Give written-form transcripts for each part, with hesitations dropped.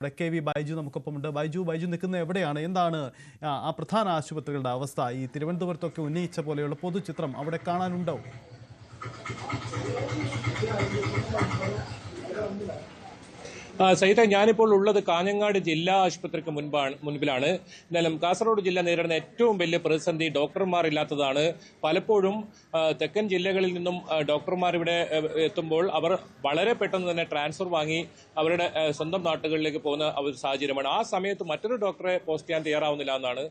KV Baiju നമുക്കൊപ്പമുണ്ട്. Baiju നിൽക്കുന്ന എവിടെയാണ്? എന്താണ് ആ പ്രധാന ആശുപത്രികളുടെ അവസ്ഥ? ഈ തിരുവനന്തപുരത്തൊക്കെ ഉന്നയിച്ച പോലെയുള്ള പൊതുചിത്രം അവിടെ കാണാനുണ്ടോ? സഹിത, ഞാനിപ്പോൾ ഉള്ളത് കാഞ്ഞങ്ങാട് ജില്ലാ ആശുപത്രിക്ക് മുൻപിലാണ്. എന്നാലും കാസർഗോഡ് ജില്ല നേരിടുന്ന ഏറ്റവും വലിയ പ്രതിസന്ധി ഡോക്ടർമാർ ഇല്ലാത്തതാണ്. പലപ്പോഴും തെക്കൻ ജില്ലകളിൽ നിന്നും ഡോക്ടർമാർ ഇവിടെ എത്തുമ്പോൾ അവർ വളരെ പെട്ടെന്ന് തന്നെ ട്രാൻസ്ഫർ വാങ്ങി അവരുടെ സ്വന്തം നാട്ടുകളിലേക്ക് പോകുന്ന ഒരു സാഹചര്യമാണ്. ആ സമയത്ത് മറ്റൊരു ഡോക്ടറെ പോസ്റ്റ് ചെയ്യാൻ തയ്യാറാവുന്നില്ല എന്നാണ്.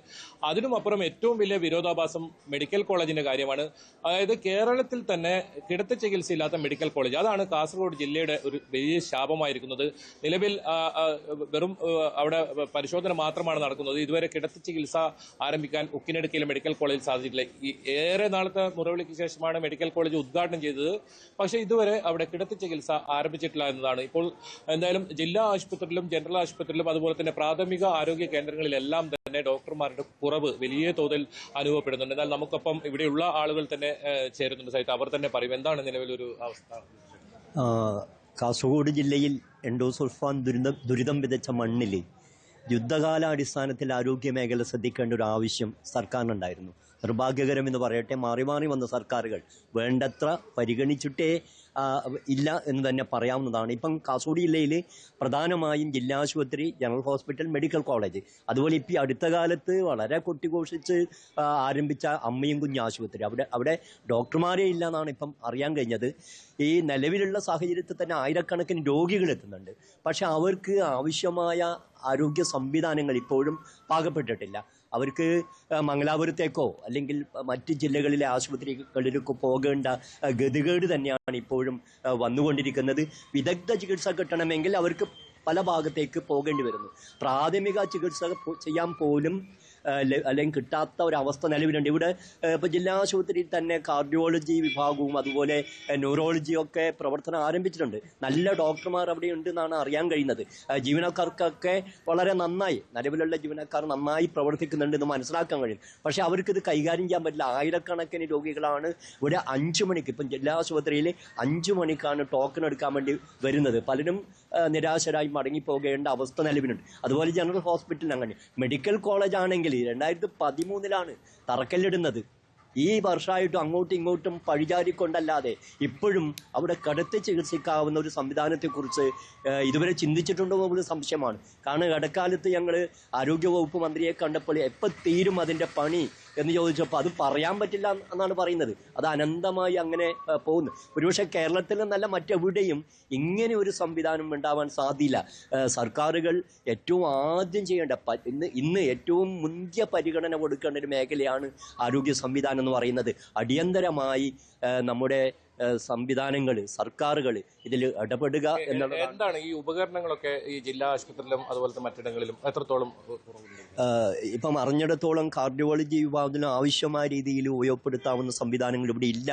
അതിനുമപ്പുറം ഏറ്റവും വലിയ വിരോധാഭാസം മെഡിക്കൽ കോളേജിന്റെ കാര്യമാണ്. അതായത് കേരളത്തിൽ തന്നെ കിടത്തി ചികിത്സയില്ലാത്ത മെഡിക്കൽ കോളേജ്, അതാണ് കാസർഗോഡ് ജില്ലയുടെ ഒരു വലിയ ശാപമായിരിക്കുന്നത്. നിലവിൽ വെറും അവിടെ പരിശോധന മാത്രമാണ് നടക്കുന്നത്. ഇതുവരെ കിടത്തി ചികിത്സ ആരംഭിക്കാൻ ഉക്കിനെടുക്കയിലെ മെഡിക്കൽ കോളേജിൽ സാധിച്ചിട്ടില്ല. ഏറെ നാളത്തെ മുറവിളിക്ക് ശേഷമാണ് മെഡിക്കൽ കോളേജ് ഉദ്ഘാടനം ചെയ്തത്. പക്ഷേ ഇതുവരെ അവിടെ കിടത്തി ചികിത്സ ആരംഭിച്ചിട്ടില്ല എന്നതാണ്. ഇപ്പോൾ എന്തായാലും ജില്ലാ ആശുപത്രിയിലും ജനറൽ ആശുപത്രിയിലും അതുപോലെ തന്നെ പ്രാഥമിക ആരോഗ്യ കേന്ദ്രങ്ങളിലെല്ലാം തന്നെ ഡോക്ടർമാരുടെ കുറവ് വലിയ തോതിൽ അനുഭവപ്പെടുന്നുണ്ട്. എന്നാൽ നമുക്കൊപ്പം ഇവിടെയുള്ള ആളുകൾ തന്നെ ചേരുന്നുണ്ട്. സഹിതം അവർ തന്നെ പറയും എന്താണ് നിലവിലൊരു അവസ്ഥ. കാസർഗോഡ് ജില്ലയിൽ എൻഡോസൾഫാൻ ദുരിതം വിതച്ച മണ്ണിൽ യുദ്ധകാലാടിസ്ഥാനത്തിൽ ആരോഗ്യ മേഖല ശ്രദ്ധിക്കേണ്ട ഒരു ആവശ്യം സർക്കാരിനുണ്ടായിരുന്നു. നിർഭാഗ്യകരമെന്ന് പറയട്ടെ, മാറി മാറി വന്ന സർക്കാരുകൾ വേണ്ടത്ര പരിഗണിച്ചിട്ടേ ഇല്ല എന്ന് തന്നെ പറയാവുന്നതാണ്. ഇപ്പം കാസർഗോഡ് ജില്ലയിൽ പ്രധാനമായും ജില്ലാ ആശുപത്രി, ജനറൽ ഹോസ്പിറ്റൽ, മെഡിക്കൽ കോളേജ്, അതുപോലെ ഇപ്പം അടുത്ത കാലത്ത് വളരെ കൊട്ടിഘോഷിച്ച് ആരംഭിച്ച അമ്മയും കുഞ്ഞ് ആശുപത്രി, അവിടെ ഡോക്ടർമാരേ ഇല്ല എന്നാണ് ഇപ്പം അറിയാൻ കഴിഞ്ഞത്. ഈ നിലവിലുള്ള സാഹചര്യത്തിൽ തന്നെ ആയിരക്കണക്കിന് രോഗികൾ എത്തുന്നുണ്ട്. പക്ഷെ അവർക്ക് ആവശ്യമായ ആരോഗ്യ സംവിധാനങ്ങൾ ഇപ്പോഴും പാകപ്പെട്ടിട്ടില്ല. അവർക്ക് മംഗലാപുരത്തേക്കോ അല്ലെങ്കിൽ മറ്റ് ജില്ലകളിലെ ആശുപത്രികളിലേക്കോ പോകേണ്ട ഗതികേട് തന്നെയാണ് ഇപ്പോഴും വന്നുകൊണ്ടിരിക്കുന്നത്. വിദഗ്ധ ചികിത്സ കിട്ടണമെങ്കിൽ അവർക്ക് പല ഭാഗത്തേക്ക് പോകേണ്ടി വരുന്നു. പ്രാഥമിക ചികിത്സ ചെയ്യാൻ പോലും അല്ലെങ്കിൽ കിട്ടാത്ത ഒരവസ്ഥ നിലവിലുണ്ട്. ഇവിടെ ഇപ്പോൾ ജില്ലാ ആശുപത്രിയിൽ തന്നെ കാർഡിയോളജി വിഭാഗവും അതുപോലെ ന്യൂറോളജിയൊക്കെ പ്രവർത്തനം ആരംഭിച്ചിട്ടുണ്ട്. നല്ല ഡോക്ടർമാർ അവിടെ ഉണ്ട് എന്നാണ് അറിയാൻ കഴിയുന്നത്. ജീവനക്കാർക്കൊക്കെ വളരെ നന്നായി, നിലവിലുള്ള ജീവനക്കാർ നന്നായി പ്രവർത്തിക്കുന്നുണ്ടെന്ന് മനസ്സിലാക്കാൻ കഴിയും. പക്ഷേ അവർക്കിത് കൈകാര്യം ചെയ്യാൻ പറ്റില്ല. ആയിരക്കണക്കിന് രോഗികളാണ് ഇവിടെ 5 മണിക്ക്, ഇപ്പം ജില്ലാ ആശുപത്രിയിൽ 5 മണിക്കാണ് ടോക്കൺ എടുക്കാൻ വേണ്ടി വരുന്നത്. പലരും നിരാശരായി മടങ്ങിപ്പോകേണ്ട അവസ്ഥ നിലവിലുണ്ട്. അതുപോലെ ജനറൽ ഹോസ്പിറ്റൽ അങ്ങനെ. മെഡിക്കൽ കോളേജ് ആണെങ്കിൽ 2013 തറക്കല്ലിടുന്നത്. ഈ വർഷമായിട്ടും അങ്ങോട്ടും ഇങ്ങോട്ടും പഴിചാരിക്കൊണ്ടല്ലാതെ ഇപ്പോഴും അവിടെ കിടത്തി ചികിത്സിക്കാവുന്ന ഒരു സംവിധാനത്തെക്കുറിച്ച് ഇതുവരെ ചിന്തിച്ചിട്ടുണ്ടോ എന്നത് സംശയമാണ്. കാരണം ഇടക്കാലത്ത് ഞങ്ങൾ ആരോഗ്യവകുപ്പ് മന്ത്രിയെ കണ്ടപ്പോൾ എപ്പോൾ തീരും അതിൻ്റെ പണി എന്ന് ചോദിച്ചപ്പോൾ അത് പറയാൻ പറ്റില്ല എന്നാണ് പറയുന്നത്. അത് അനന്തമായി അങ്ങനെ പോകുന്നു. ഒരുപക്ഷെ കേരളത്തിൽ നിന്നല്ല മറ്റെവിടെയും ഇങ്ങനെ ഒരു സംവിധാനം ഉണ്ടാവാൻ സാധ്യല്ല. സർക്കാരുകൾ ഏറ്റവും ആദ്യം ചെയ്യേണ്ട, ഇന്ന് ഏറ്റവും മുന്തിയ പരിഗണന കൊടുക്കേണ്ട ഒരു മേഖലയാണ് ആരോഗ്യ സംവിധാനം എന്ന് പറയുന്നത്. അടിയന്തരമായി നമ്മുടെ സംവിധാനങ്ങൾ, സർക്കാരുകൾ ഇതിൽ ഇടപെടുക എന്നുള്ളത്. എന്താണ് ഈ ഉപകരണങ്ങളൊക്കെ ഈ ജില്ലാ ആശുപത്രിയിലും അതുപോലത്തെ മറ്റിടങ്ങളിലും എത്രത്തോളം? ഇപ്പം അറിഞ്ഞിടത്തോളം കാർഡിയോളജി വിഭാഗത്തിന് ആവശ്യമായ രീതിയിൽ ഉപയോഗപ്പെടുത്താവുന്ന സംവിധാനങ്ങൾ ഇവിടെ ഇല്ല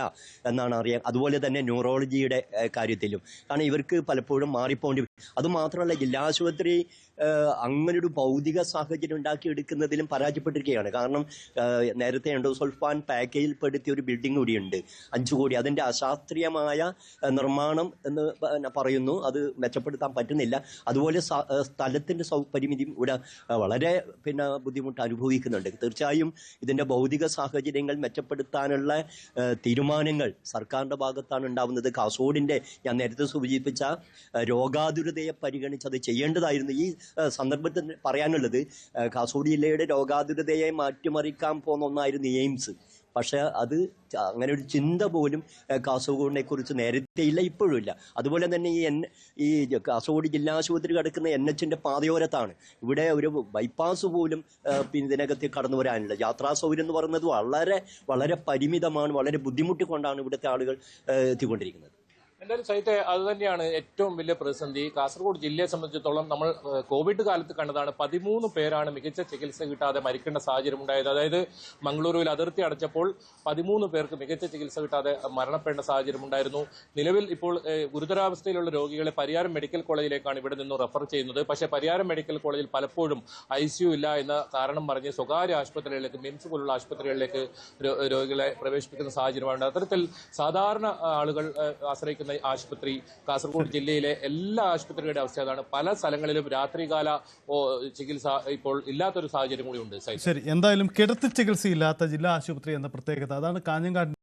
എന്നാണ് അറിയാൻ. അതുപോലെ തന്നെ ന്യൂറോളജിയുടെ കാര്യത്തിലും. കാരണം ഇവർക്ക് പലപ്പോഴും മാറിപ്പോണ്ടി വരും. അതുമാത്രമല്ല, ജില്ലാ ആശുപത്രി അങ്ങനൊരു ഭൗതിക സാഹചര്യം ഉണ്ടാക്കിയെടുക്കുന്നതിലും പരാജയപ്പെട്ടിരിക്കുകയാണ്. കാരണം നേരത്തെ എൻഡോസൾഫാൻ പാക്കേജിൽ പെടുത്തിയ ഒരു ബിൽഡിംഗ് കൂടിയുണ്ട്, 5 കോടി. അതിൻ്റെ അശാസ്ത്രീയമായ നിർമ്മാണം എന്ന് പറയുന്നു. അത് മെച്ചപ്പെടുത്താൻ പറ്റുന്നില്ല. അതുപോലെ സ്ഥലത്തിൻ്റെ പരിമിതിയും ഇവിടെ വളരെ ബുദ്ധിമുട്ട് അനുഭവിക്കുന്നുണ്ട്. തീർച്ചയായും ഇതിൻ്റെ ഭൗതിക സാഹചര്യങ്ങൾ മെച്ചപ്പെടുത്താനുള്ള തീരുമാനങ്ങൾ സർക്കാരിൻ്റെ ഭാഗത്താണ് ഉണ്ടാവുന്നത്. കാസർഗോഡിൻ്റെ ഞാൻ നേരത്തെ സൂചിപ്പിച്ച രോഗാതുരതയെ പരിഗണിച്ചത് ചെയ്യേണ്ടതായിരുന്നു. ഈ സന്ദർഭത്തിൽ പറയാനുള്ളത്, കാസർഗോഡ് ജില്ലയുടെ രോഗാതുരതയെ മാറ്റിമറിക്കാൻ പോകുന്ന ഒന്നായിരുന്നു എയിംസ്. പക്ഷേ അത് അങ്ങനെ ഒരു ചിന്ത പോലും കാസർഗോഡിനെ കുറിച്ച് നേരത്തെ ഇല്ല, ഇപ്പോഴും ഇല്ല. അതുപോലെ തന്നെ ഈ കാസർഗോഡ് ജില്ലാ ആശുപത്രി കിടക്കുന്ന NH പാതയോരത്താണ്. ഇവിടെ ഒരു ബൈപ്പാസ് പോലും ഇതിനകത്ത് കടന്നു വരാനില്ല. യാത്രാ സൗകര്യം എന്ന് പറയുന്നത് വളരെ വളരെ പരിമിതമാണ്. വളരെ ബുദ്ധിമുട്ടിക്കൊണ്ടാണ് ഇവിടുത്തെ ആളുകൾ എത്തിക്കൊണ്ടിരിക്കുന്നത്. എന്തായാലും സഹിത്തെ അത് തന്നെയാണ് ഏറ്റവും വലിയ പ്രതിസന്ധി. കാസർഗോഡ് ജില്ലയെ സംബന്ധിച്ചിടത്തോളം നമ്മൾ കോവിഡ് കാലത്ത് കണ്ടതാണ്, 13 പേരാണ് മികച്ച ചികിത്സ കിട്ടാതെ മരിക്കേണ്ട സാഹചര്യം ഉണ്ടായത്. അതായത് മംഗളൂരുവിൽ അതിർത്തി അടച്ചപ്പോൾ 13 പേർക്ക് മികച്ച ചികിത്സ കിട്ടാതെ മരണപ്പെടേണ്ട സാഹചര്യം ഉണ്ടായിരുന്നു. നിലവിൽ ഇപ്പോൾ ഗുരുതരാവസ്ഥയിലുള്ള രോഗികളെ പരിയാരം മെഡിക്കൽ കോളേജിലേക്കാണ് ഇവിടെ നിന്ന് റെഫർ ചെയ്യുന്നത്. പക്ഷേ പരിയാരം മെഡിക്കൽ കോളേജിൽ പലപ്പോഴും ICU ഇല്ല എന്ന കാരണം പറഞ്ഞ് സ്വകാര്യ ആശുപത്രികളിലേക്ക്, മിംസ് പോലുള്ള ആശുപത്രികളിലേക്ക് രോഗികളെ പ്രവേശിപ്പിക്കുന്ന സാഹചര്യമാണ്. അത്തരത്തിൽ സാധാരണ ആളുകൾ ആശ്രയിക്കുന്ന ആശുപത്രി, കാസർഗോഡ് ജില്ലയിലെ എല്ലാ ആശുപത്രികളുടെ അവസ്ഥ അതാണ്. പല സ്ഥലങ്ങളിലും രാത്രികാല ചികിത്സ ഇപ്പോൾ ഇല്ലാത്തൊരു സാഹചര്യം കൂടി ഉണ്ട്. ശരി, എന്തായാലും കിടത്തി ചികിത്സയില്ലാത്ത ജില്ലാ ആശുപത്രി എന്ന പ്രത്യേകത, അതാണ് കാഞ്ഞങ്ങാട്